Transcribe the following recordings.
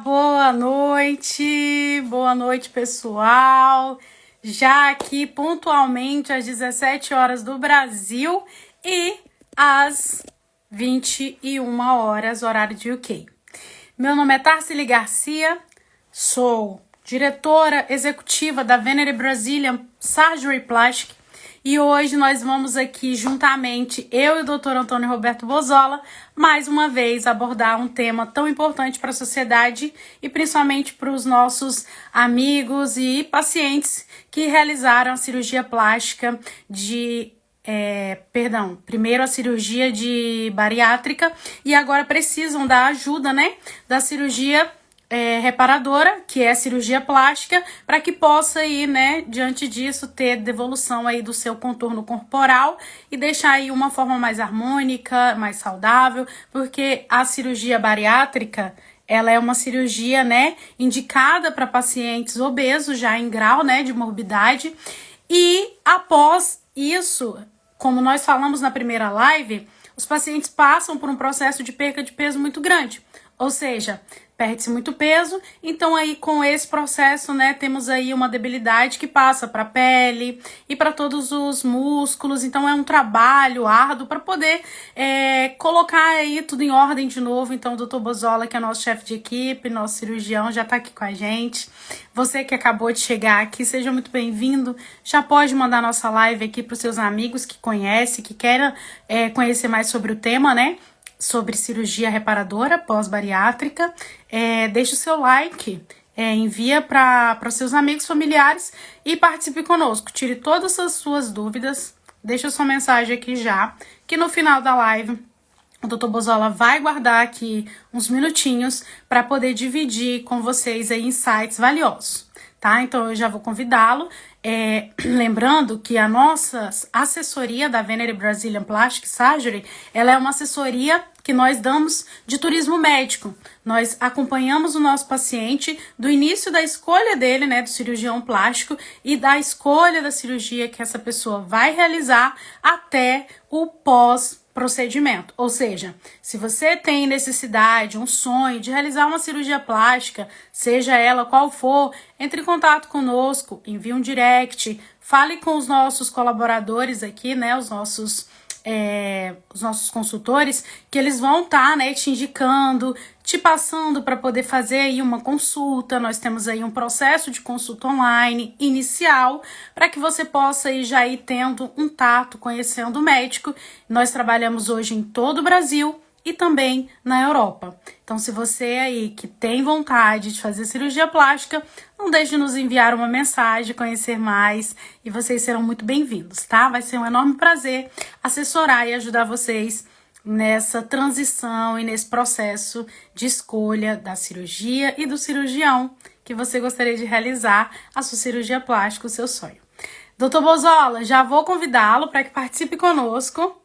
Boa noite, pessoal. Já aqui pontualmente às 17 horas do Brasil e às 21 horas, horário de UK. Meu nome é Tarsila Garcia, sou diretora executiva da Venery Brazilian Surgery Plastic e hoje nós vamos aqui juntamente, eu e o Dr. Antônio Roberto Bozola, mais uma vez abordar um tema tão importante para a sociedade e principalmente para os nossos amigos e pacientes que realizaram a cirurgia plástica primeiro a cirurgia de bariátrica e agora precisam da ajuda, da cirurgia reparadora, que é a cirurgia plástica, para que possa aí, diante disso, ter devolução aí do seu contorno corporal e deixar aí uma forma mais harmônica, mais saudável, porque a cirurgia bariátrica, ela é uma cirurgia, indicada para pacientes obesos, já em grau, de morbidade, e após isso, como nós falamos na primeira live, os pacientes passam por um processo de perca de peso muito grande, ou seja, perde-se muito peso, então aí com esse processo, temos aí uma debilidade que passa para a pele e para todos os músculos, então é um trabalho árduo para poder colocar aí tudo em ordem de novo. Então o Dr. Bozola, que é nosso chefe de equipe, nosso cirurgião, já está aqui com a gente. Você que acabou de chegar aqui, seja muito bem-vindo, já pode mandar nossa live aqui para os seus amigos que conhecem, que queiram conhecer mais sobre o tema, sobre cirurgia reparadora pós-bariátrica. Deixe o seu like, envia para os seus amigos, familiares e participe conosco. Tire todas as suas dúvidas, deixe a sua mensagem aqui já, que no final da live o Dr. Bozola vai guardar aqui uns minutinhos para poder dividir com vocês aí insights valiosos, tá? Então eu já vou convidá-lo. Lembrando que a nossa assessoria da Venery Brazilian Plastic Surgery, ela é uma assessoria que nós damos de turismo médico. Nós acompanhamos o nosso paciente do início da escolha dele, do cirurgião plástico, e da escolha da cirurgia que essa pessoa vai realizar até o pós-procedimento. Ou seja, se você tem necessidade, um sonho de realizar uma cirurgia plástica, seja ela qual for, entre em contato conosco, envie um direct, fale com os nossos colaboradores aqui, os nossos consultores, que eles vão estar, te indicando, te passando para poder fazer aí uma consulta. Nós temos aí um processo de consulta online inicial para que você possa ir já ir tendo um tato, conhecendo o médico. Nós trabalhamos hoje em todo o Brasil e também na Europa. Então, se você aí que tem vontade de fazer cirurgia plástica, não deixe de nos enviar uma mensagem, conhecer mais, e vocês serão muito bem-vindos, tá? Vai ser um enorme prazer assessorar e ajudar vocês nessa transição e nesse processo de escolha da cirurgia e do cirurgião que você gostaria de realizar a sua cirurgia plástica, o seu sonho. Dr. Bozola, já vou convidá-lo para que participe conosco.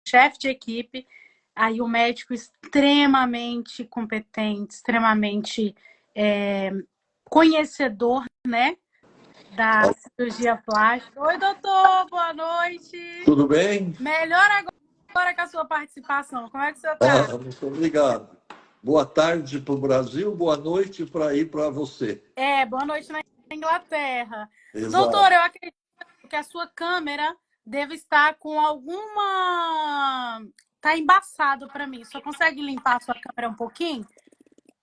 Chefe de equipe, aí um médico extremamente competente, extremamente conhecedor, da cirurgia plástica. Oi, doutor, boa noite. Tudo bem? Melhor agora com a sua participação. Como é que você está? Muito obrigado. Boa tarde para o Brasil, boa noite para ir para você. Boa noite na Inglaterra. Exato. Doutor, eu acredito que a sua câmera deve estar com alguma... Tá embaçado para mim. Só consegue limpar a sua câmera um pouquinho?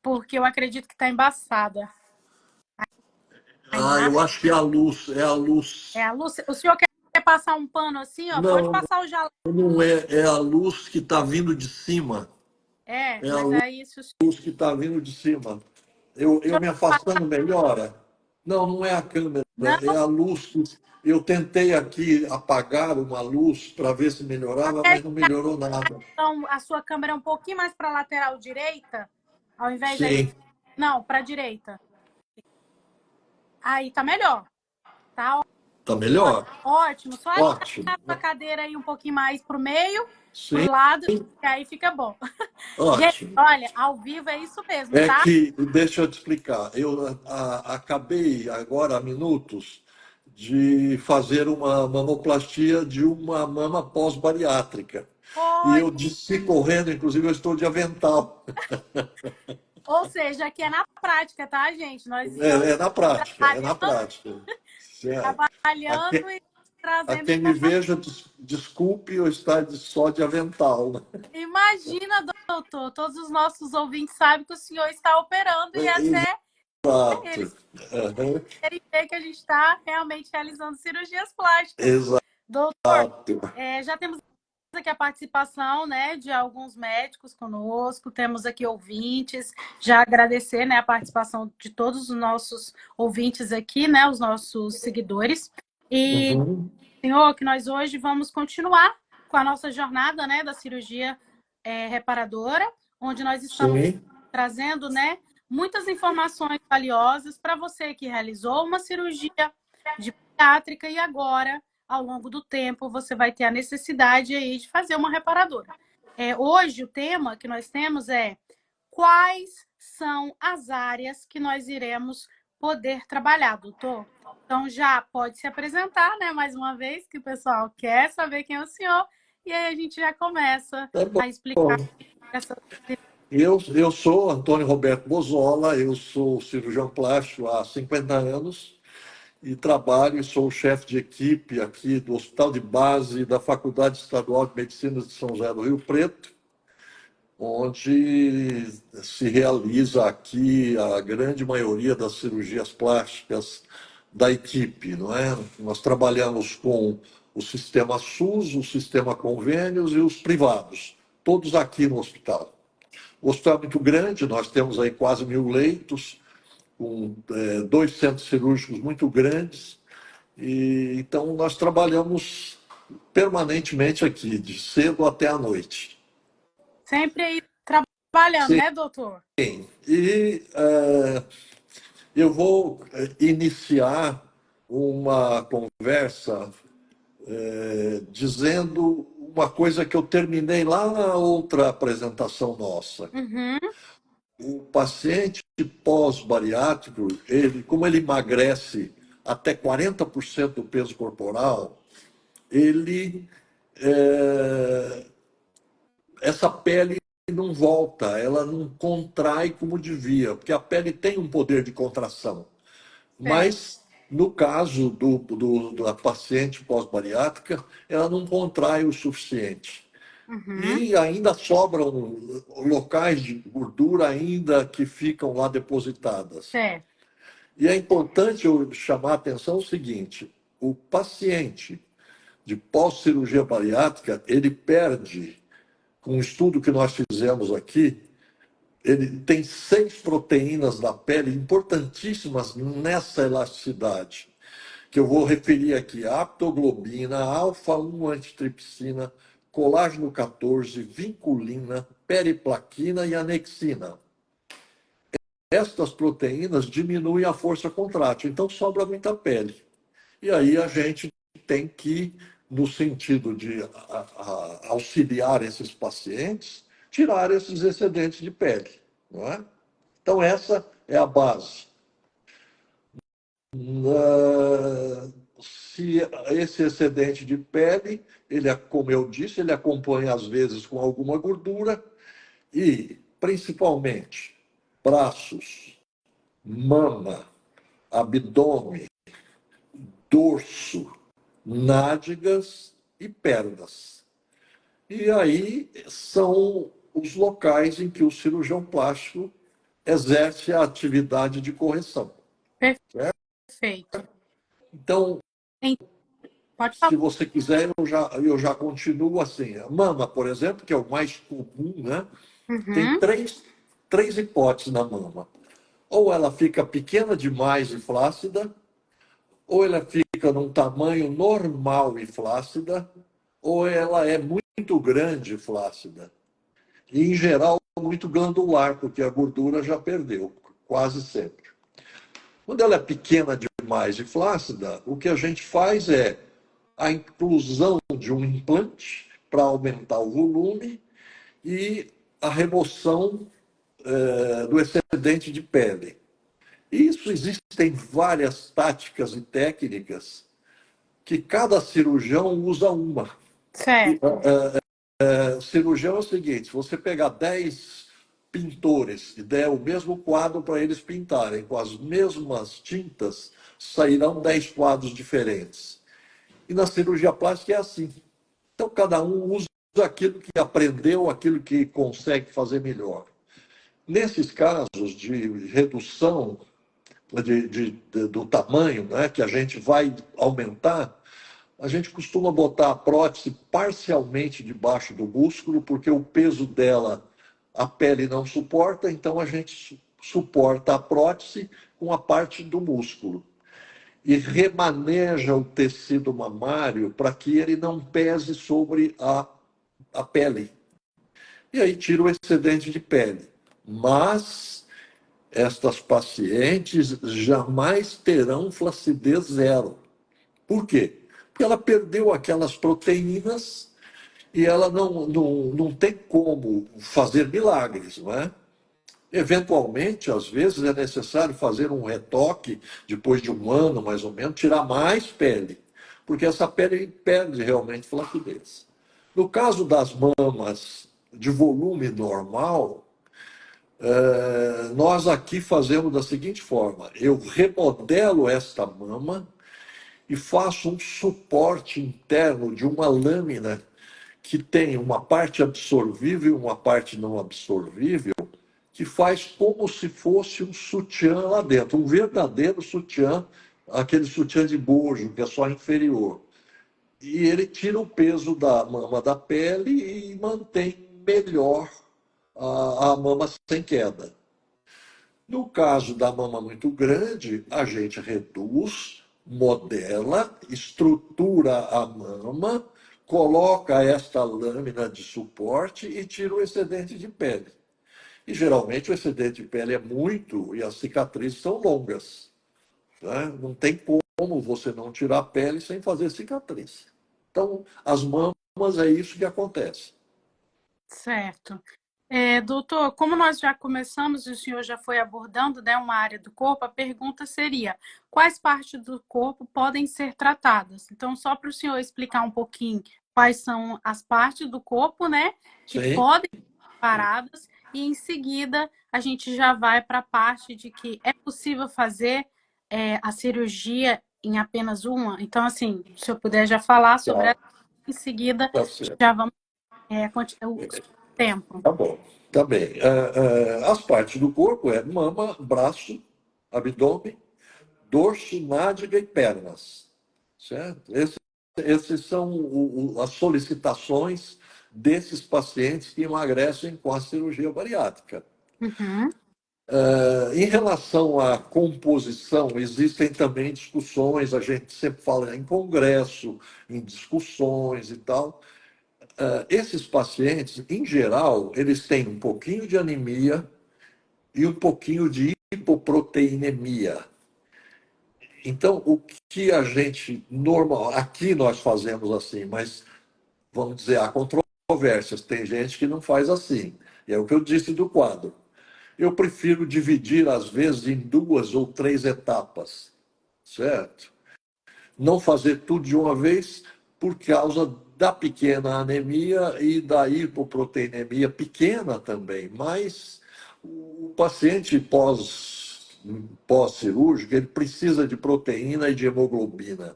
Porque eu acredito que tá embaçada. Eu acho que é a luz, é a luz. É a luz? O senhor quer passar um pano assim, ó? Não, Pode passar o jalão. não é, é a luz que está vindo de cima. É a mas é isso. luz que está vindo de cima. Eu me afastando melhora? Não, não é a câmera, Não, é a luz. Eu tentei aqui apagar uma luz para ver se melhorava, mas não melhorou nada. então a sua câmera é um pouquinho mais para a lateral direita, ao invés Sim. Não, para a direita. Aí tá melhor. Tá melhor? Ótimo. Só Ótimo. a sua cadeira aí um pouquinho mais pro meio, Sim. pro lado, que aí fica bom. Ótimo. Gente, olha, ao vivo é isso mesmo, É tá? que, deixa eu te explicar, eu acabei agora há minutos de fazer uma mamoplastia de uma mama pós-bariátrica. E Olha, eu desci correndo, inclusive eu estou de avental. ou seja, aqui é na prática, tá, gente? Nós estamos É na prática, é na trabalhando, prática. É. A, trabalhando que- e a trazendo quem me informação. veja, desculpe eu estar só de avental, né? Imagina, doutor, todos os nossos ouvintes sabem que o senhor está operando e até Exato. eles Aham. querem ver que a gente está realmente realizando cirurgias plásticas. Exato. Doutor, já temos aqui a participação, né, de alguns médicos conosco, temos aqui ouvintes, já agradecer, né, a participação de todos os nossos ouvintes aqui, né, os nossos seguidores. E, Uhum. senhor, que nós hoje vamos continuar com a nossa jornada, né, da cirurgia reparadora, onde nós estamos Sim. trazendo, né, muitas informações valiosas para você que realizou uma cirurgia de bariátrica e agora, ao longo do tempo, você vai ter a necessidade aí de fazer uma reparadora. Hoje, o tema que nós temos é quais são as áreas que nós iremos poder trabalhar, doutor? Então, já pode se apresentar, né, mais uma vez, que o pessoal quer saber quem é o senhor, e aí a gente já começa Tá a explicar bom. essa. Eu sou Antônio Roberto Bozola, eu sou cirurgião plástico há 50 anos e trabalho e sou o chefe de equipe aqui do Hospital de Base da Faculdade Estadual de Medicina de São José do Rio Preto, onde se realiza aqui a grande maioria das cirurgias plásticas da equipe, não é? Nós trabalhamos com o sistema SUS, o sistema convênios e os privados, todos aqui no hospital. O hospital é muito grande, nós temos aí quase 1.000 leitos, com dois centros cirúrgicos muito grandes, e então nós trabalhamos permanentemente aqui, de cedo até à noite. Sempre aí trabalhando, Sim. né, doutor? E eu vou iniciar uma conversa dizendo uma coisa que eu terminei lá na outra apresentação nossa. Uhum, O paciente pós-bariátrico, como ele emagrece até 40% do peso corporal, ele essa pele não volta, ela não contrai como devia, porque a pele tem um poder de contração. certo. Mas, no caso da paciente pós-bariátrica, ela não contrai o suficiente. Uhum, E ainda sobram locais de gordura ainda que ficam lá depositadas. certo. E é importante eu chamar a atenção o seguinte: o paciente de pós-cirurgia bariátrica, ele perde, com um estudo que nós fizemos aqui, ele tem 6 proteínas da pele importantíssimas nessa elasticidade, que eu vou referir aqui: aptoglobina, alfa-1 antitripsina, colágeno 14, vinculina, periplaquina e anexina. Estas proteínas diminuem a força contrátil, então sobra muita pele. E aí a gente tem que, no sentido de auxiliar esses pacientes, tirar esses excedentes de pele, não é? Então essa é a base. Se esse excedente de pele, ele, como eu disse, ele acompanha às vezes com alguma gordura e, principalmente, braços, mama, abdômen, dorso, nádegas e pernas. E aí são os locais em que o cirurgião plástico exerce a atividade de correção. Certo? Perfeito. Então, Pode falar. se você quiser, eu já continuo assim. A mama, por exemplo, que é o mais comum, né? Tem Uhum, três hipóteses na mama. Ou ela fica pequena demais e flácida, ou ela fica num tamanho normal e flácida, ou ela é muito grande e flácida. E, em geral, muito glandular, porque a gordura já perdeu, quase sempre. Quando ela é pequena demais e flácida, o que a gente faz é a inclusão de um implante para aumentar o volume e a remoção do excedente de pele. Isso existem várias táticas e técnicas que cada cirurgião usa uma. Certo. Cirurgião é o seguinte: se você pegar 10 pintores e der o mesmo quadro para eles pintarem com as mesmas tintas, sairão 10 quadros diferentes. E na cirurgia plástica é assim. Então, cada um usa aquilo que aprendeu, aquilo que consegue fazer melhor. Nesses casos de redução do tamanho, né, que a gente vai aumentar, a gente costuma botar a prótese parcialmente debaixo do músculo, porque o peso dela a pele não suporta, então a gente suporta a prótese com a parte do músculo. E remaneja o tecido mamário para que ele não pese sobre a pele. E aí tira o excedente de pele. Mas estas pacientes jamais terão flacidez zero. Por quê? Porque ela perdeu aquelas proteínas e ela não tem como fazer milagres, não é? Eventualmente, às vezes, é necessário fazer um retoque, depois de um ano, mais ou menos, tirar mais pele, porque essa pele perde realmente flacidez. No caso das mamas de volume normal, nós aqui fazemos da seguinte forma: eu remodelo esta mama e faço um suporte interno de uma lâmina que tem uma parte absorvível e uma parte não absorvível, que faz como se fosse um sutiã lá dentro, um verdadeiro sutiã, aquele sutiã de bojo, que é só inferior. E ele tira o peso da mama da pele e mantém melhor a mama sem queda. No caso da mama muito grande, a gente reduz, modela, estrutura a mama, coloca esta lâmina de suporte e tira o excedente de pele. E geralmente o excedente de pele é muito e as cicatrizes são longas, né? Não tem como você não tirar a pele sem fazer cicatriz. Então, as mamas é isso que acontece. Certo. Doutor, como nós já começamos e o senhor já foi abordando, né, uma área do corpo, a pergunta seria: quais partes do corpo podem ser tratadas? Então, só para o senhor explicar um pouquinho quais são as partes do corpo, né, que Sim, podem ser paradas, e em seguida a gente já vai para a parte de que é possível fazer a cirurgia em apenas uma. Então, assim, se eu puder já falar sobre tá, ela, em seguida tá certo. já vamos o tempo. Tá bom, tá bem. As partes do corpo é mama, braço, abdômen, dorso, nádega e pernas, certo? Esses são as solicitações desses pacientes que emagrecem com a cirurgia bariátrica. Uhum. Em relação à composição, existem também discussões, a gente sempre fala em congresso, em discussões e tal. Esses pacientes, em geral, eles têm um pouquinho de anemia e um pouquinho de hipoproteinemia. Então, o que a gente normal, aqui nós fazemos assim, mas vamos dizer, há controvérsias. Tem gente que não faz assim. E é o que eu disse do quadro. Eu prefiro dividir, às vezes, em 2 ou 3 etapas, certo? Não fazer tudo de uma vez por causa da pequena anemia e da hipoproteinemia pequena também, mas o paciente pós-cirúrgico, ele precisa de proteína e de hemoglobina.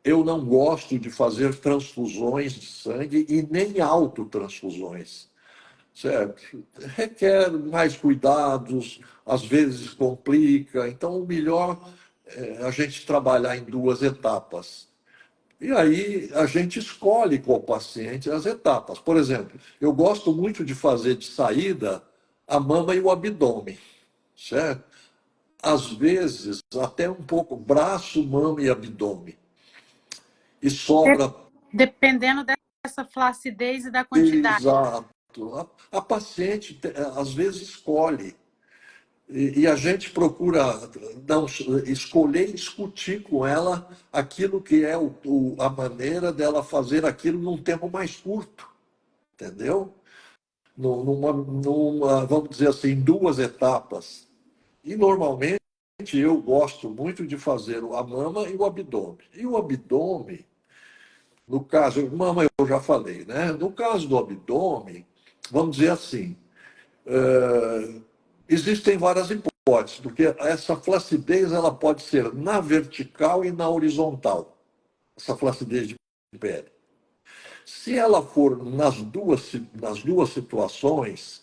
Eu não gosto de fazer transfusões de sangue e nem autotransfusões, certo? Requer mais cuidados, às vezes complica, então o melhor é a gente trabalhar em 2 etapas. E aí a gente escolhe com o paciente as etapas. Por exemplo, eu gosto muito de fazer de saída a mama e o abdômen, certo? Às vezes, até um pouco braço, mama e abdômen. E De- sobra. Dependendo dessa flacidez e da quantidade. Exato. A paciente, às vezes, escolhe. E a gente procura não, escolher e discutir com ela aquilo que é a maneira dela fazer aquilo num tempo mais curto, entendeu? Vamos dizer assim, em 2 etapas. E normalmente eu gosto muito de fazer a mama e o abdômen. E o abdômen, no caso, mama eu já falei, né? No caso do abdômen, vamos dizer assim, existem várias hipóteses, porque essa flacidez ela pode ser na vertical e na horizontal, essa flacidez de pele. Se ela for nas duas situações,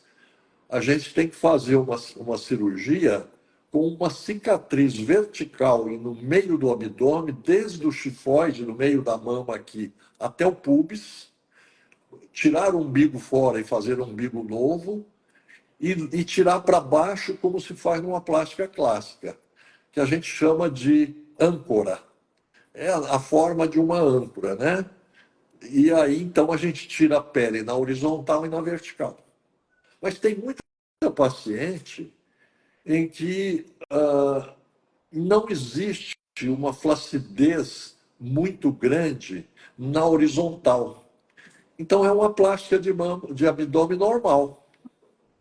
a gente tem que fazer uma cirurgia com uma cicatriz vertical e no meio do abdômen, desde o chifoide, no meio da mama aqui, até o púbis, tirar o umbigo fora e fazer um umbigo novo, e tirar para baixo como se faz numa plástica clássica, que a gente chama de âncora. É a forma de uma âncora, né? E aí, então, a gente tira a pele na horizontal e na vertical. Mas tem muita paciente em que não existe uma flacidez muito grande na horizontal. Então, é uma plástica de abdômen normal,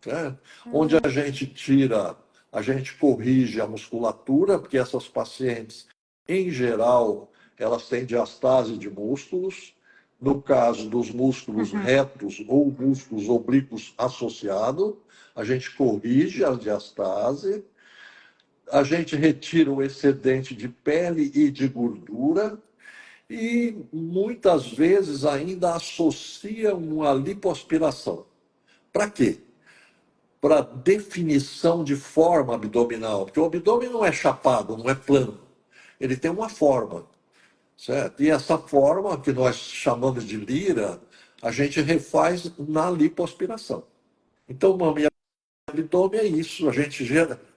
né? Onde a gente tira, a gente corrige a musculatura, porque essas pacientes, em geral, elas têm diastase de músculos. No caso dos músculos retos ou músculos oblíquos associados, a gente corrige a diastase, a gente retira o excedente de pele e de gordura e muitas vezes ainda associa uma lipoaspiração. Para quê? Para definição de forma abdominal, porque o abdômen não é chapado, não é plano, ele tem uma forma, certo? E essa forma, que nós chamamos de lira, a gente refaz na lipoaspiração. Então, mama e abdômen é isso, a gente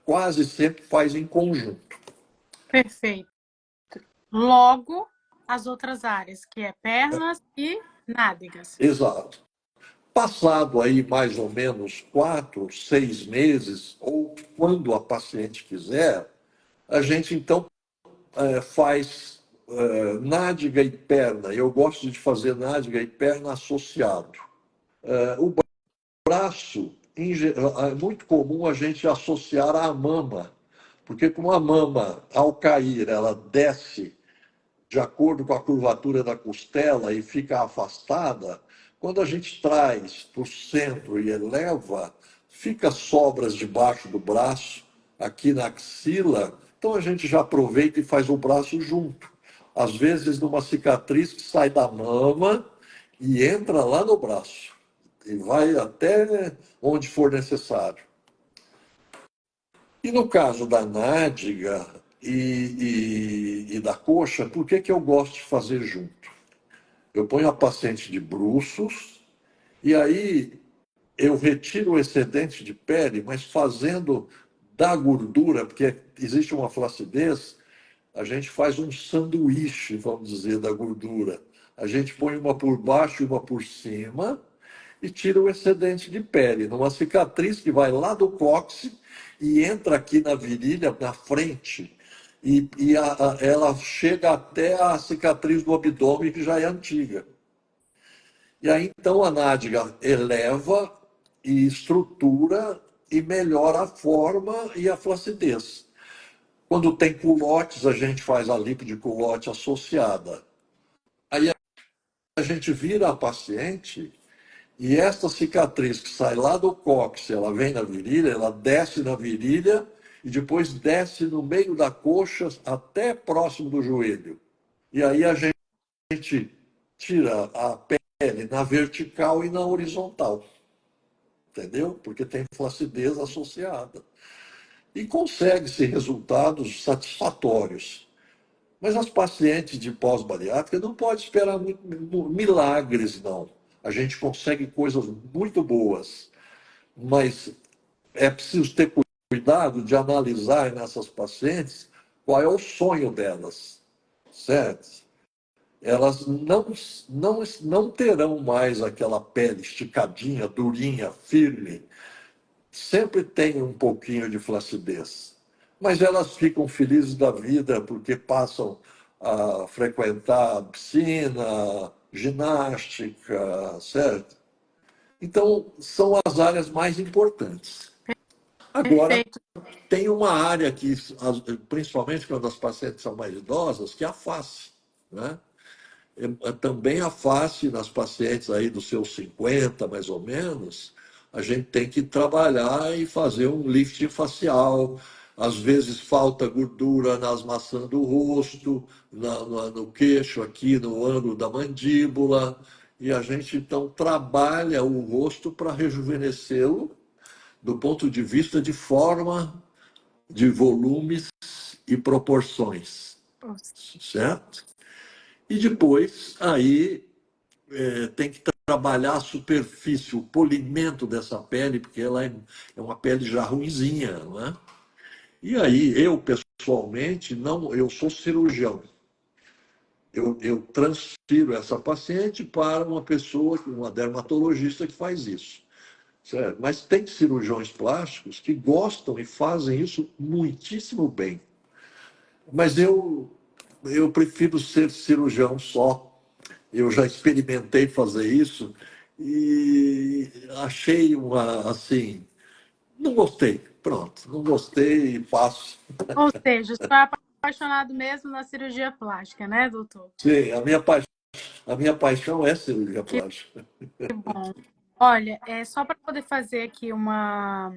quase sempre faz em conjunto. Perfeito. Logo, as outras áreas, que é pernas e nádegas. Exato. Passado aí mais ou menos 4, 6 meses, ou quando a paciente quiser, a gente então faz nádega e perna. Eu gosto de fazer nádega e perna associado. O braço, é muito comum a gente associar à mama, porque como a mama, ao cair, ela desce de acordo com a curvatura da costela e fica afastada, quando a gente traz para o centro e eleva, fica sobras debaixo do braço, aqui na axila, então a gente já aproveita e faz o braço junto. Às vezes numa cicatriz que sai da mama e entra lá no braço, e vai até onde for necessário. E no caso da nádega e da coxa, por que eu gosto de fazer junto? Eu ponho a paciente de bruços e aí eu retiro o excedente de pele, mas fazendo da gordura, porque existe uma flacidez, a gente faz um sanduíche, vamos dizer, da gordura. A gente põe uma por baixo e uma por cima e tira o excedente de pele, numa cicatriz que vai lá do cóccix e entra aqui na virilha, na frente, ela chega até a cicatriz do abdômen, que já é antiga. E aí, então, a nádega eleva e estrutura e melhora a forma e a flacidez. Quando tem culotes, a gente faz a lipo de culote associada. Aí a gente vira a paciente e esta cicatriz que sai lá do cóccix, ela vem na virilha, ela desce na virilha e depois desce no meio da coxa até próximo do joelho. E aí a gente tira a pele na vertical e na horizontal. Entendeu? Porque tem flacidez associada. E consegue-se resultados satisfatórios. Mas as pacientes de pós-bariátrica não podem esperar milagres, não. A gente consegue coisas muito boas, mas é preciso ter cuidado de analisar nessas pacientes qual é o sonho delas, certo? Elas não terão mais aquela pele esticadinha, durinha, firme. Sempre tem um pouquinho de flacidez. Mas elas ficam felizes da vida porque passam a frequentar a piscina, ginástica, certo? Então, são as áreas mais importantes. Agora, Perfeito. tem uma área que, principalmente quando as pacientes são mais idosas, que é a face, né? Também a face nas pacientes aí dos seus 50, mais ou menos, a gente tem que trabalhar e fazer um lifting facial. Às vezes falta gordura nas maçãs do rosto, no queixo aqui, no ângulo da mandíbula, e a gente então trabalha o rosto para rejuvenescê-lo do ponto de vista de forma, de volumes e proporções, certo? E depois, aí, tem que trabalhar a superfície, o polimento dessa pele, porque ela é uma pele já ruinzinha, não é? E aí, eu, pessoalmente, não, eu sou cirurgião. Eu transfiro essa paciente para uma pessoa, uma dermatologista que faz isso. Certo? Mas tem cirurgiões plásticos que gostam e fazem isso muitíssimo bem. Mas eu prefiro ser cirurgião só. Eu já experimentei fazer isso e achei uma, assim, não gostei. Pronto, não gostei e passo. Ou seja, estou apaixonado mesmo na cirurgia plástica, né, doutor? Sim, a minha paixão é cirurgia plástica. Olha, é só para poder fazer aqui uma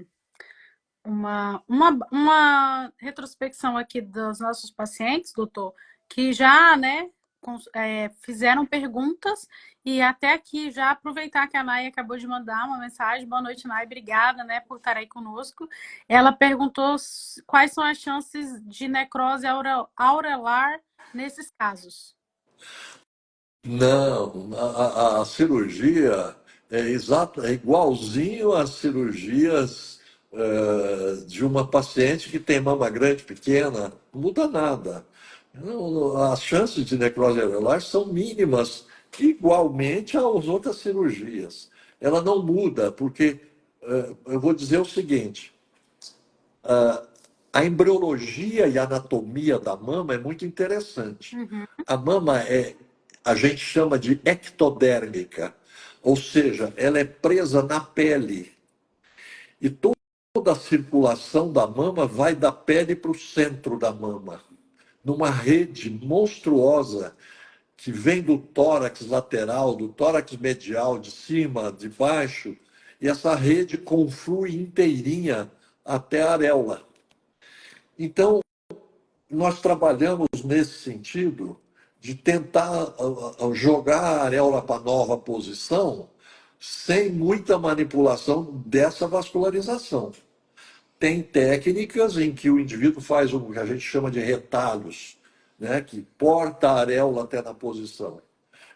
retrospecção aqui dos nossos pacientes, doutor, que já, né, fizeram perguntas e até aqui já aproveitar que a Nay acabou de mandar uma mensagem. Boa noite, Nay, obrigada, né, por estar aí conosco. Ela perguntou quais são as chances de necrose aureolar nesses casos. Não, a cirurgia é igualzinho às cirurgias de uma paciente que tem mama grande, pequena, não muda nada. As chances de necrose areolar são mínimas, igualmente às outras cirurgias. Ela não muda, porque eu vou dizer o seguinte: a embriologia e a anatomia da mama é muito interessante. Uhum. A mama a gente chama de ectodérmica, ou seja, ela é presa na pele. E toda a circulação da mama vai da pele para o centro da mama, numa rede monstruosa que vem do tórax lateral, do tórax medial, de cima, de baixo, e essa rede conflui inteirinha até a areola. Então, nós trabalhamos nesse sentido de tentar jogar a areola para nova posição sem muita manipulação dessa vascularização. Tem técnicas em que o indivíduo faz o que a gente chama de retalhos, né, que porta a areola até na posição.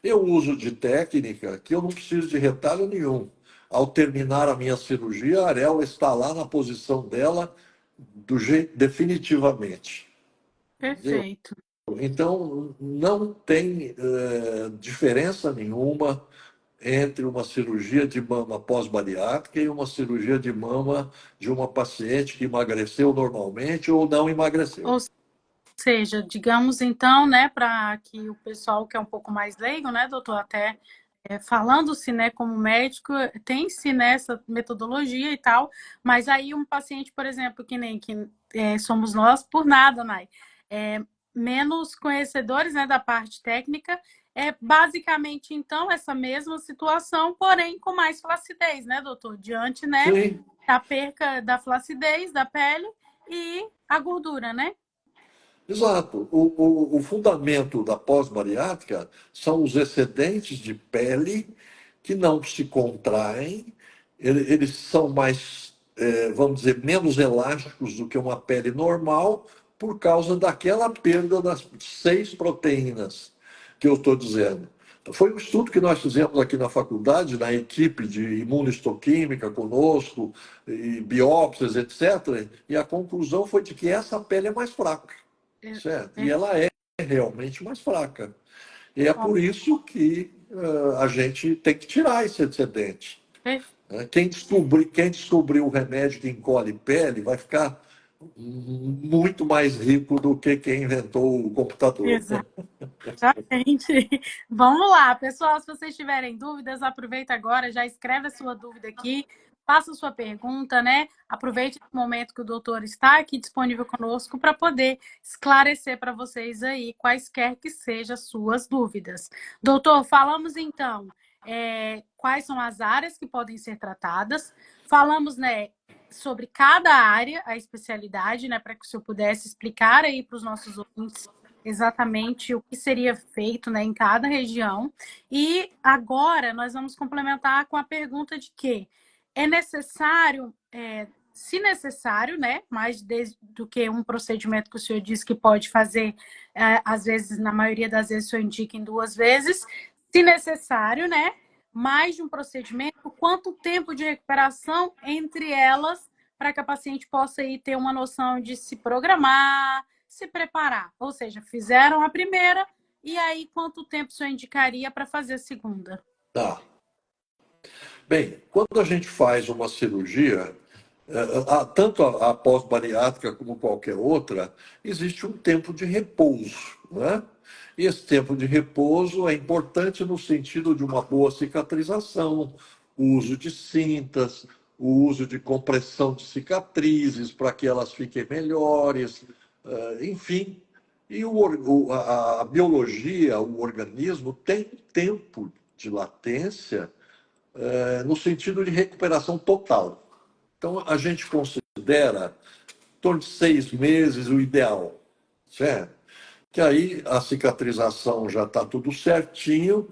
Eu uso de técnica que eu não preciso de retalho nenhum. Ao terminar a minha cirurgia, a areola está lá na posição dela do jeito definitivamente. Entendeu? Perfeito. Então, não tem diferença nenhuma entre uma cirurgia de mama pós-bariátrica e uma cirurgia de mama de uma paciente que emagreceu normalmente ou não emagreceu. Ou seja, digamos então, né, para que o pessoal que é um pouco mais leigo, né, doutor, até falando-se, né, como médico, tem-se nessa metodologia e tal, mas aí um paciente, por exemplo, que nem que somos nós, por nada, Nai, menos conhecedores, né, da parte técnica, é basicamente, então, essa mesma situação, porém com mais flacidez, né, doutor? Diante, né, Sim, da perca da flacidez da pele e a gordura, né? exato. O fundamento da pós-bariátrica são os excedentes de pele que não se contraem, eles são mais, vamos dizer, menos elásticos do que uma pele normal, por causa daquela perda das 6 proteínas que eu estou dizendo. Foi um estudo que nós fizemos aqui na faculdade, na equipe de imunohistoquímica conosco, e biópsias, etc. E a conclusão foi de que essa pele é mais fraca, É, certo? E é, ela é realmente mais fraca. E é por isso que a gente tem que tirar esse excedente. é, Né? Quem descobriu o remédio que encolhe pele vai ficar muito mais rico do que quem inventou o computador. exatamente. Vamos lá, pessoal. Se vocês tiverem dúvidas, aproveita agora, já escreve a sua dúvida aqui. faça sua pergunta, né? Aproveite o momento que o doutor está aqui disponível conosco para poder esclarecer para vocês aí quaisquer que sejam as suas dúvidas. Doutor, falamos então quais são as áreas que podem ser tratadas, falamos, né, sobre cada área, a especialidade, né, para que o senhor pudesse explicar aí para os nossos ouvintes exatamente o que seria feito, né, em cada região. E agora nós vamos complementar com a pergunta de que é necessário, se necessário, né, mais do que um procedimento que o senhor disse que pode fazer, às vezes, na maioria das vezes, o senhor indica em 2 vezes, se necessário, né, mais de um procedimento, quanto tempo de recuperação entre elas, para que a paciente possa aí ter uma noção de se programar, se preparar. Ou seja, fizeram a primeira, e aí quanto tempo o senhor indicaria para fazer a segunda? Tá. Bem, quando a gente faz uma cirurgia, tanto a pós-bariátrica como qualquer outra, existe um tempo de repouso, né? E esse tempo de repouso é importante no sentido de uma boa cicatrização, o uso de cintas, o uso de compressão de cicatrizes para que elas fiquem melhores, enfim. E a biologia, o organismo, tem tempo de latência no sentido de recuperação total. Então, a gente considera em torno de 6 meses o ideal, certo? Que aí a cicatrização já está tudo certinho,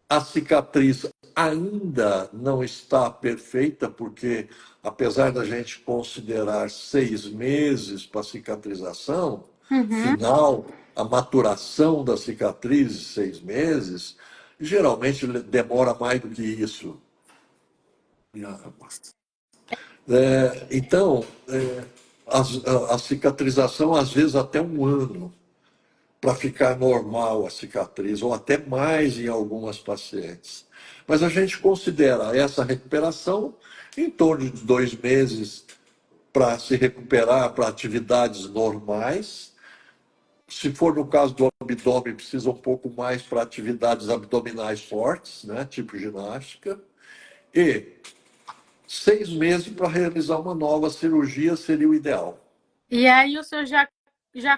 a cicatriz ainda não está perfeita, porque apesar da gente considerar 6 meses para cicatrização, final, a maturação da cicatriz, 6 meses, geralmente demora mais do que isso. Então, a cicatrização, às vezes, até um ano para ficar normal a cicatriz, ou até mais em algumas pacientes. Mas a gente considera essa recuperação em torno de 2 meses para se recuperar para atividades normais. Se for no caso do abdômen, precisa um pouco mais para atividades abdominais fortes, né, tipo ginástica. E 6 meses para realizar uma nova cirurgia seria o ideal. E aí o senhor já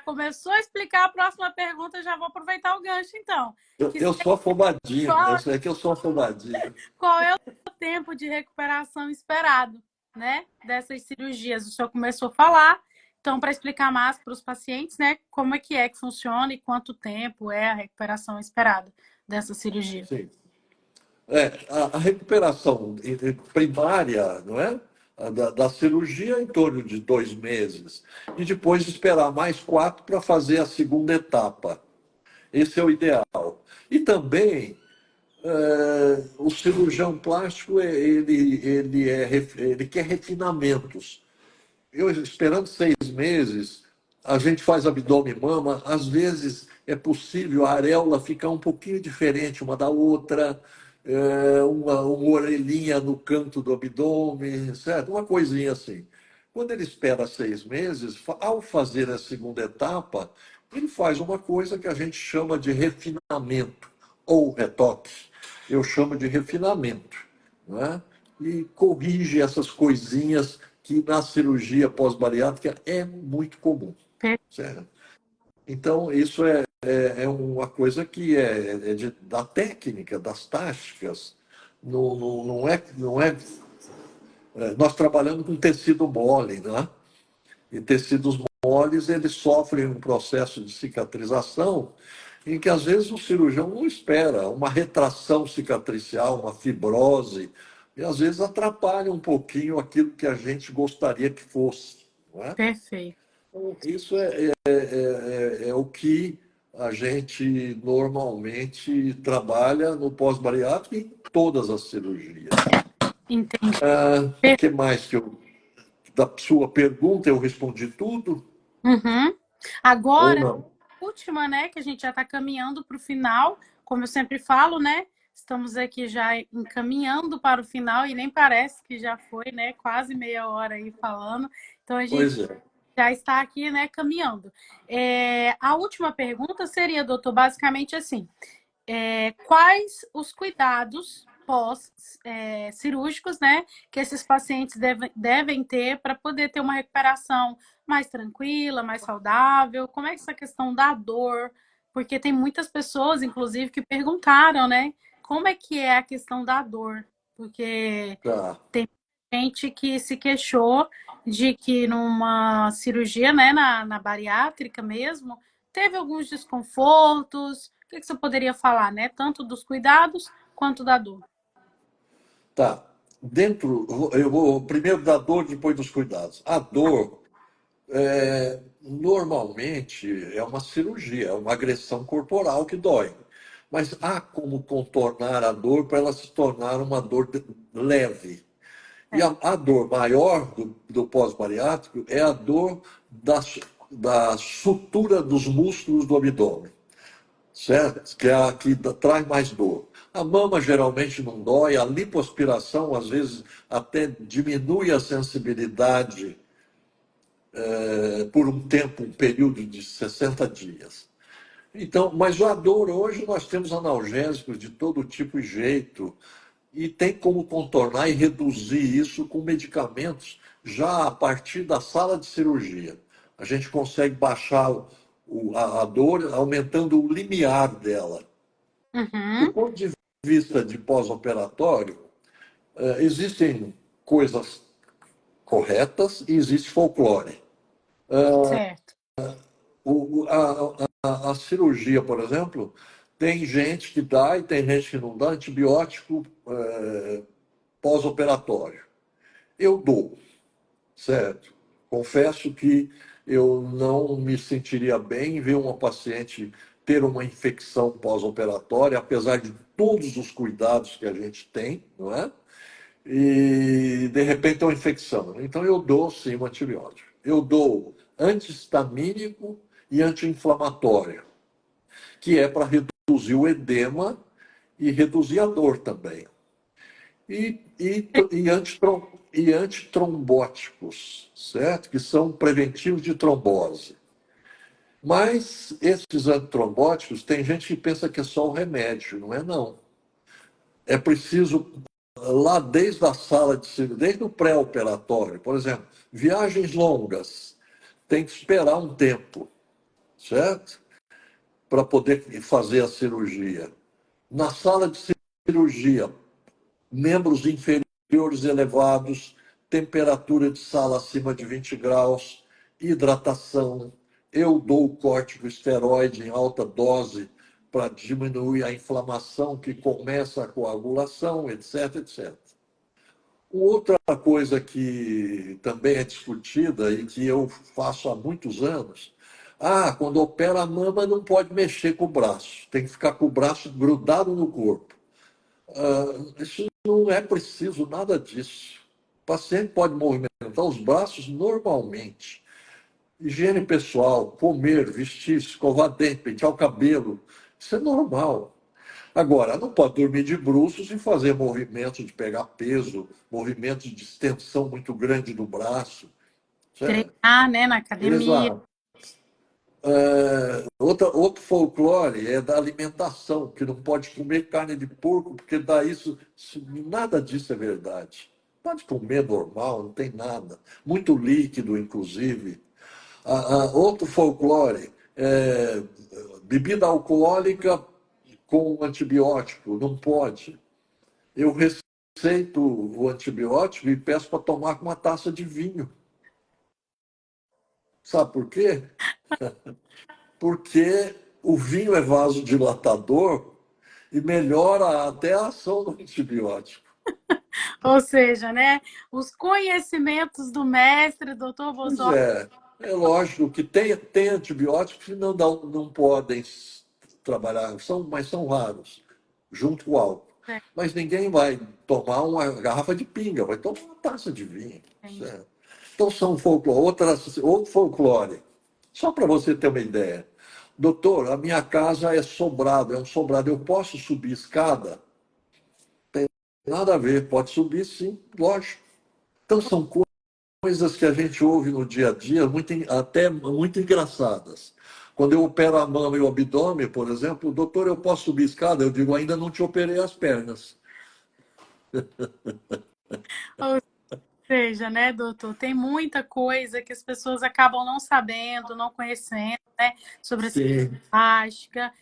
começou a explicar a próxima pergunta, já vou aproveitar o gancho, então. Eu sou afobadinho, eu sei que eu sou afobadinho. Qual é o tempo de recuperação esperado, né, dessas cirurgias? O senhor começou a falar, então, para explicar mais para os pacientes, né, como é que funciona e quanto tempo é a recuperação esperada dessa cirurgia. Sim. A recuperação primária, não é? Da cirurgia em torno de 2 meses. E depois esperar mais 4 para fazer a segunda etapa. Esse é o ideal. E também o cirurgião plástico ele quer refinamentos. Eu esperando 6 meses, a gente faz abdômen e mama, às vezes é possível a areola ficar um pouquinho diferente uma da outra, uma orelhinha no canto do abdômen, certo? Uma coisinha assim. Quando ele espera 6 meses, ao fazer a segunda etapa, ele faz uma coisa que a gente chama de refinamento ou retoque. Eu chamo de refinamento, não é? E corrige essas coisinhas que na cirurgia pós-bariátrica é muito comum, certo? Então, isso é uma coisa que da técnica, das táticas, nós trabalhamos com tecido mole, né? E tecidos moles, eles sofrem um processo de cicatrização em que, às vezes, o cirurgião não espera uma retração cicatricial, uma fibrose, e, às vezes, atrapalha um pouquinho aquilo que a gente gostaria que fosse. Não é? Perfeito. Então, isso é o que a gente normalmente trabalha no pós-bariátrico e em todas as cirurgias. Entendi. O que mais da sua pergunta eu respondi tudo? Ou Agora, não? última, né, que a gente já está caminhando para o final, como eu sempre falo, né, estamos aqui já encaminhando para o final e nem parece que já foi, né, quase meia hora aí falando, então a gente Pois é. já está aqui, né, caminhando. A última pergunta seria, doutor, basicamente assim, quais os cuidados pós-cirúrgicos, né? Que esses pacientes devem ter para poder ter uma recuperação mais tranquila, mais saudável. Como é que essa questão da dor? Porque tem muitas pessoas, inclusive, que perguntaram, né? Como é que é a questão da dor? Porque Tá. tem gente que se queixou de que numa cirurgia, né, na bariátrica mesmo, teve alguns desconfortos. O que você poderia falar, né? Tanto dos cuidados quanto da dor. Tá. Eu vou primeiro da dor, depois dos cuidados. A dor, normalmente, é uma cirurgia, é uma agressão corporal que dói. Mas há como contornar a dor para ela se tornar uma dor leve. E É. a dor maior do pós-bariátrico é a dor da sutura dos músculos do abdômen, certo? Que é a que traz mais dor. A mama geralmente não dói, a lipoaspiração às vezes até diminui a sensibilidade por um tempo, um período de 60 dias. Então, mas a dor hoje nós temos analgésicos de todo tipo e jeito, e tem como contornar e reduzir isso com medicamentos já a partir da sala de cirurgia. A gente consegue baixar a dor aumentando o limiar dela. Do Uhum, ponto de vista de pós-operatório, existem coisas corretas e existe folclore. certo. A cirurgia, por exemplo, tem gente que dá e tem gente que não dá antibiótico pós-operatório. Eu dou, certo? Confesso que eu não me sentiria bem em ver uma paciente ter uma infecção pós-operatória, apesar de todos os cuidados que a gente tem, não é? E de repente é uma infecção. Então eu dou sim um antibiótico. Eu dou antihistamínico e anti-inflamatório, que é para reduzir o edema e reduzir a dor também. E antitrombóticos, certo? Que são preventivos de trombose. Mas esses antitrombóticos, tem gente que pensa que é só o remédio, não é não. É preciso, lá desde a sala de cirurgia, desde o pré-operatório, por exemplo, viagens longas, tem que esperar um tempo, certo? Para poder fazer a cirurgia. Na sala de cirurgia, membros inferiores elevados, temperatura de sala acima de 20 graus, hidratação. Eu dou corticosteroide em alta dose para diminuir a inflamação que começa a coagulação, etc, etc. Outra coisa que também é discutida e que eu faço há muitos anos, quando opera a mama não pode mexer com o braço, tem que ficar com o braço grudado no corpo. Isso não é preciso nada disso. O paciente pode movimentar os braços normalmente. Higiene pessoal, comer, vestir, escovar dente, pentear o cabelo, isso é normal. Agora, não pode dormir de bruços e fazer movimentos de pegar peso, movimentos de extensão muito grande do braço. Certo? Treinar, né, na academia. Exato. Outro folclore é da alimentação, que não pode comer carne de porco, porque dá nada disso é verdade. Pode comer normal, não tem nada. Muito líquido, inclusive. Outro folclore é bebida alcoólica com antibiótico, não pode. Eu receito o antibiótico e peço para tomar com uma taça de vinho. Sabe por quê? Porque o vinho é vasodilatador e melhora até a ação do antibiótico. Ou seja, né, os conhecimentos do mestre, doutor Pois Bosó. é lógico que tem antibióticos que não podem trabalhar, mas são raros, junto com o álcool. Mas ninguém vai tomar uma garrafa de pinga, vai tomar uma taça de vinho. Certo? Então são outro folclore. Só para você ter uma ideia. Doutor, a minha casa é sobrado, é um sobrado. Eu posso subir escada? Nada a ver, pode subir sim, lógico. Então são coisas que a gente ouve no dia a dia, até muito engraçadas. Quando eu opero a mama e o abdômen, por exemplo, doutor, eu posso subir escada? Eu digo, ainda não te operei as pernas. Ou seja, né, doutor, tem muita coisa que as pessoas acabam não sabendo, não conhecendo, né, sobre a Sim, plástica.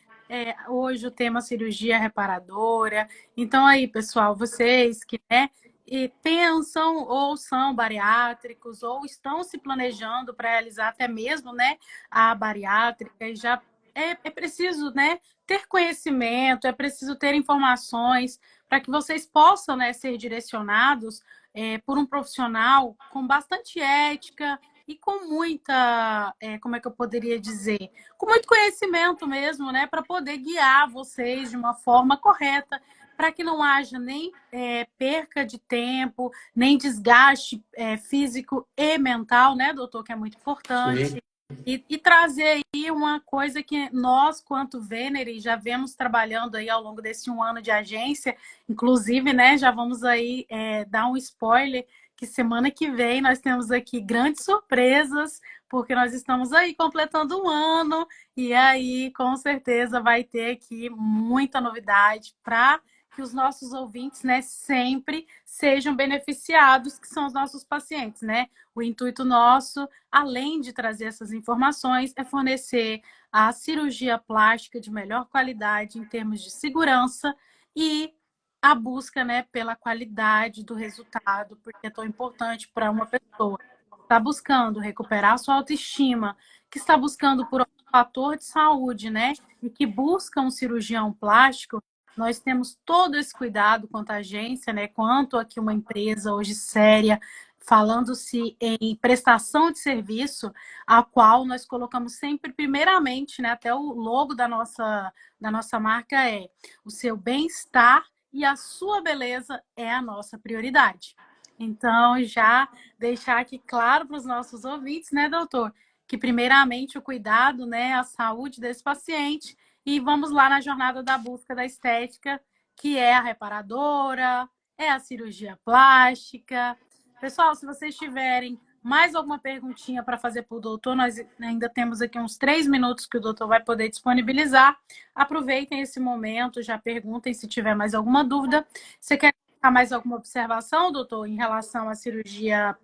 Hoje o tema cirurgia reparadora. Então aí, pessoal, vocês que, né, e pensam ou são bariátricos ou estão se planejando para realizar até mesmo, né, a bariátrica e já é preciso, né, ter conhecimento, é preciso ter informações para que vocês possam, né, ser direcionados por um profissional com bastante ética e com muita, como é que eu poderia dizer? Com muito conhecimento mesmo, né? Para poder guiar vocês de uma forma correta, para que não haja nem perca de tempo, nem desgaste físico e mental, né, doutor? Que é muito sim. importante. E trazer aí uma coisa que nós, quanto Venere, já vemos trabalhando aí ao longo desse um ano de agência, inclusive, né, já vamos aí dar um spoiler que semana que vem nós temos aqui grandes surpresas, porque nós estamos aí completando um ano, e aí com certeza vai ter aqui muita novidade para que os nossos ouvintes, né, sempre sejam beneficiados, que são os nossos pacientes, né? O intuito nosso, além de trazer essas informações, é fornecer a cirurgia plástica de melhor qualidade em termos de segurança e a busca, né, pela qualidade do resultado, porque é tão importante para uma pessoa que está buscando recuperar sua autoestima, que está buscando por um fator de saúde, né, e que busca um cirurgião plástico. Nós temos todo esse cuidado quanto à agência, né, quanto aqui uma empresa hoje séria, falando-se em prestação de serviço, a qual nós colocamos sempre primeiramente, né, até o logo da nossa marca o seu bem-estar e a sua beleza é a nossa prioridade. Então, já deixar aqui claro para os nossos ouvintes, né, doutor, que primeiramente o cuidado, né, a saúde desse paciente e vamos lá na jornada da busca da estética, que é a reparadora, é a cirurgia plástica. Pessoal, se vocês tiverem mais alguma perguntinha para fazer para o doutor, nós ainda temos aqui uns 3 minutos que o doutor vai poder disponibilizar. Aproveitem esse momento, já perguntem se tiver mais alguma dúvida. Você quer colocar mais alguma observação, doutor, em relação à cirurgia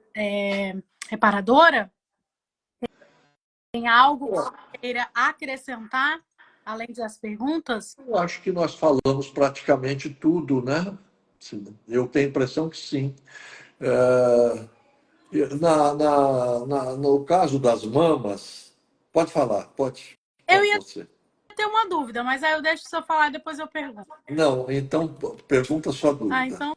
reparadora? Tem algo que você queira acrescentar, além das perguntas? Eu acho que nós falamos praticamente tudo, né? Eu tenho a impressão que sim. É, no caso das mamas, pode falar, Eu pode ia você. ter uma dúvida, mas aí eu deixo o senhor falar e depois eu pergunto. Não, então pergunta a sua Ah, dúvida. então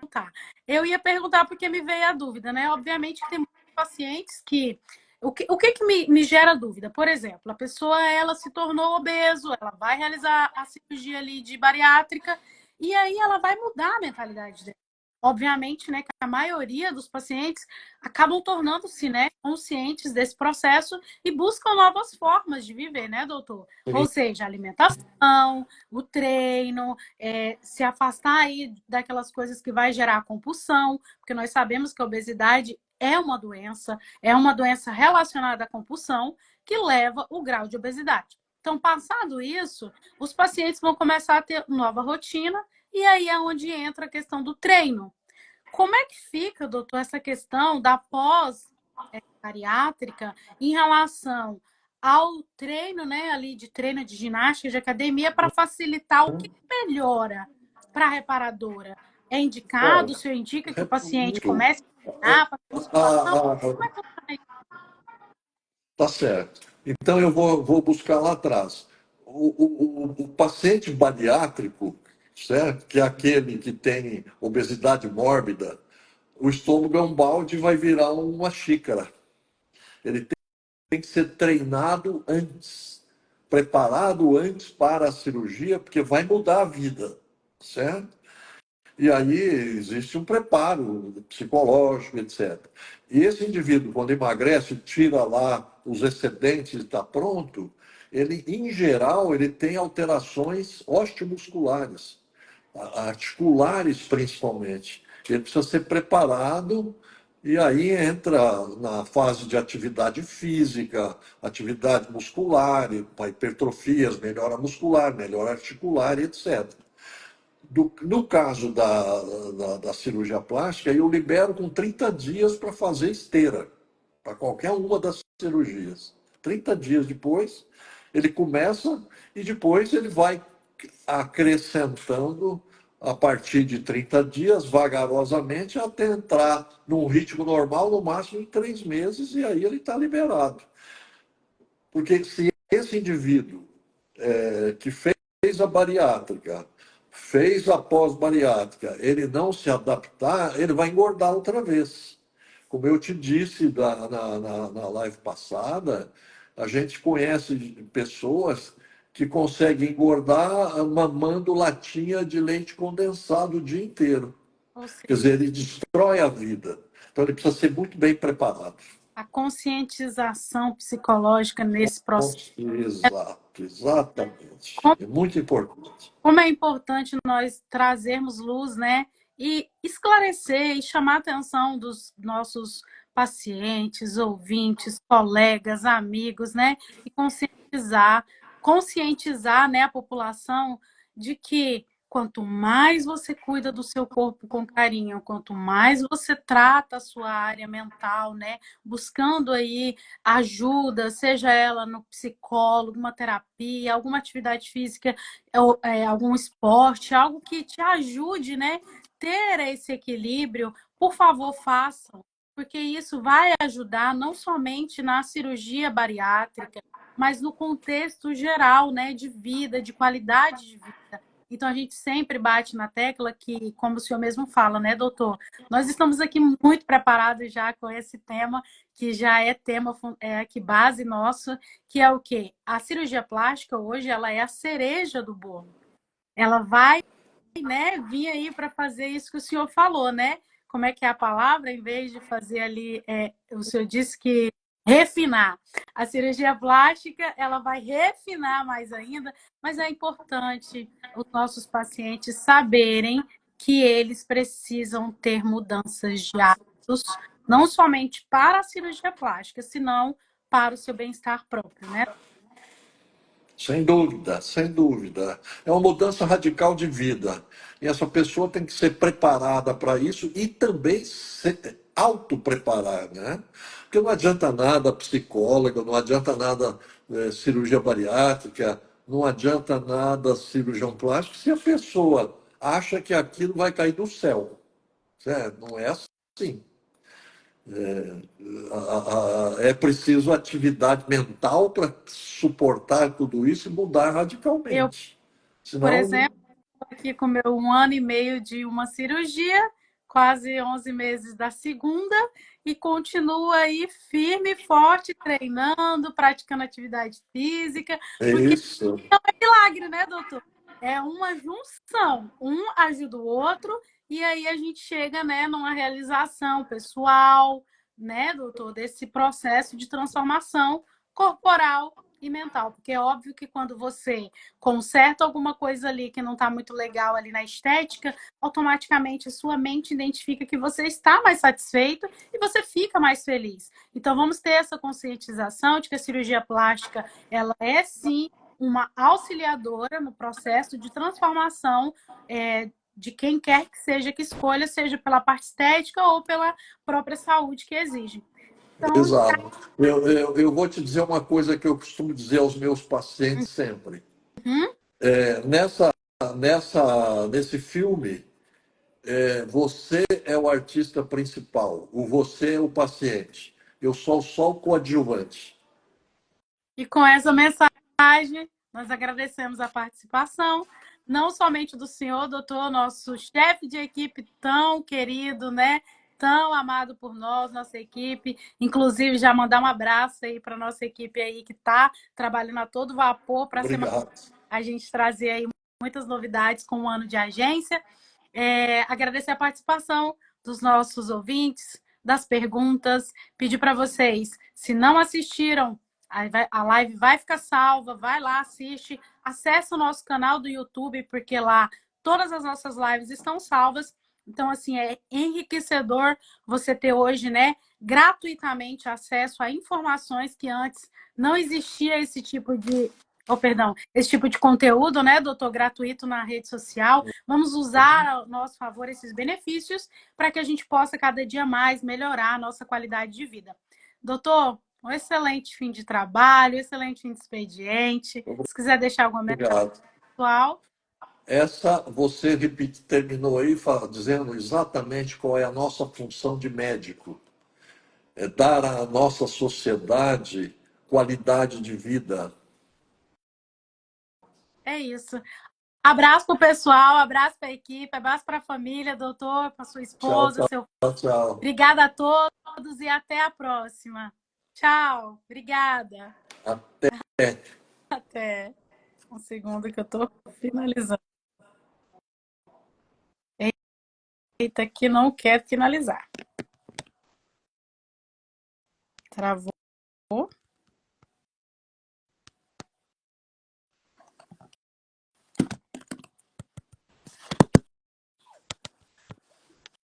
tá. Eu ia perguntar porque me veio a dúvida, né? Obviamente que tem muitos pacientes que. O que me gera dúvida? Por exemplo, a pessoa ela se tornou obeso, ela vai realizar a cirurgia ali de bariátrica e aí ela vai mudar a mentalidade dela. Obviamente, né, que a maioria dos pacientes acabam tornando-se, né, conscientes desse processo e buscam novas formas de viver, né, doutor? Ou Sim. seja, alimentação, o treino, se afastar aí daquelas coisas que vai gerar compulsão, porque nós sabemos que a obesidade é uma doença relacionada à compulsão que leva o grau de obesidade. Então, passado isso, os pacientes vão começar a ter nova rotina e aí é onde entra a questão do treino. Como é que fica, doutor, essa questão da pós-bariátrica em relação ao treino, né, ali de treino de ginástica, de academia, para facilitar o que melhora para a reparadora? É indicado, o Olha, senhor indica que o paciente muito. comece a treinar, fazer musculação? Como é que Tá certo. Então eu vou buscar lá atrás. O paciente bariátrico, certo? Que é aquele que tem obesidade mórbida, o estômago é um balde e vai virar uma xícara. Ele tem que ser treinado antes, preparado antes para a cirurgia, porque vai mudar a vida, certo? E aí existe um preparo psicológico, etc. E esse indivíduo, quando emagrece, tira lá os excedentes e está pronto, ele, em geral, ele tem alterações osteomusculares, articulares principalmente. Ele precisa ser preparado e aí entra na fase de atividade física, atividade muscular, hipertrofias, melhora muscular, melhora articular, etc. No caso da cirurgia plástica, eu libero com 30 dias para fazer esteira, para qualquer uma das cirurgias. 30 dias depois, ele começa e depois ele vai acrescentando a partir de 30 dias, vagarosamente, até entrar num ritmo normal, no máximo em 3 meses, e aí ele está liberado. Porque se esse indivíduo que fez a bariátrica, fez a pós-bariátrica, ele não se adaptar, ele vai engordar outra vez. Como eu te disse na live passada, a gente conhece pessoas que conseguem engordar mamando latinha de leite condensado o dia inteiro. Ou seja, Quer dizer, ele destrói a vida. Então ele precisa ser muito bem preparado. a conscientização psicológica nesse processo. Exato, exatamente. Como É muito importante. como é importante nós trazermos luz, né? E esclarecer e chamar a atenção dos nossos pacientes, ouvintes, colegas, amigos, né? E conscientizar, né, a população de que quanto mais você cuida do seu corpo com carinho, quanto mais você trata a sua área mental, né? Buscando aí ajuda, seja ela no psicólogo, uma terapia, alguma atividade física algum esporte, algo que te ajude, né, ter esse equilíbrio, por favor, façam, porque isso vai ajudar não somente na cirurgia bariátrica, mas no contexto geral, né, de vida, de qualidade de vida. Então, a gente sempre bate na tecla que, como o senhor mesmo fala, né, doutor? Nós estamos aqui muito preparados já com esse tema, que já é tema que base nossa, que é o quê? A cirurgia plástica hoje ela é a cereja do bolo. Ela vai, né, vir aí para fazer isso que o senhor falou, né? Como é que é a palavra? Em vez de fazer ali, o senhor disse que refinar. A cirurgia plástica, ela vai refinar mais ainda, mas é importante os nossos pacientes saberem que eles precisam ter mudanças de hábitos, não somente para a cirurgia plástica, senão para o seu bem-estar próprio, né? Sem dúvida, sem dúvida. É uma mudança radical de vida. E essa pessoa tem que ser preparada para isso e também se auto-preparar, né? Porque não adianta nada psicóloga, não adianta nada cirurgia bariátrica, não adianta nada cirurgião plástico se a pessoa acha que aquilo vai cair do céu. Certo? Não é assim. É preciso atividade mental para suportar tudo isso e mudar Eu, radicalmente. por Senão, exemplo, aqui com meu 1 ano e meio de uma cirurgia, quase 11 meses da segunda, e continuo aí firme e forte, treinando, praticando atividade física, é porque isso. é milagre, né, doutor? É uma junção, um ajuda o outro, e aí a gente chega, né, numa realização pessoal, né, doutor, desse processo de transformação corporal e mental, porque é óbvio que quando você conserta alguma coisa ali que não está muito legal ali na estética, automaticamente a sua mente identifica que você está mais satisfeito e você fica mais feliz. Então vamos ter essa conscientização de que a cirurgia plástica, ela é sim uma auxiliadora no processo de transformação de quem quer que seja que escolha, seja pela parte estética ou pela própria saúde que exige. Então, Exato. Eu vou te dizer uma coisa que eu costumo dizer aos meus pacientes sempre. uhum, Nesse filme, você é o artista principal, o você é o paciente. Eu sou só o coadjuvante. e com essa mensagem, nós agradecemos a participação, não somente do senhor, doutor, nosso chefe de equipe tão querido, né? Tão amado por nós, nossa equipe. Inclusive, já mandar um abraço aí para nossa equipe aí que está trabalhando a todo vapor para semana Obrigado. a gente trazer aí muitas novidades com o ano de agência. Agradecer a participação dos nossos ouvintes, das perguntas, pedir para vocês, se não assistiram, a live vai ficar salva, vai lá, assiste, acessa o nosso canal do YouTube, porque lá todas as nossas lives estão salvas. Então, assim, é enriquecedor você ter hoje, né, gratuitamente acesso a informações que antes não existia esse tipo de oh, perdão, esse tipo de conteúdo, né, doutor, gratuito na rede social. Vamos usar ao nosso favor esses benefícios para que a gente possa cada dia mais melhorar a nossa qualidade de vida. Doutor, um excelente fim de trabalho, excelente fim de expediente. Se quiser deixar alguma mensagem Obrigado. pessoal. Essa, você terminou aí dizendo exatamente qual é a nossa função de médico. É dar à nossa sociedade qualidade de vida. É isso. Abraço pro pessoal, abraço para a equipe, abraço para a família, doutor, para sua Tchau, esposa, tchau, seu. tchau. Obrigada a todos e até a próxima. Tchau. Obrigada. Até. Até. Um segundo que eu tô finalizando. Eita, que não quer finalizar. Travou.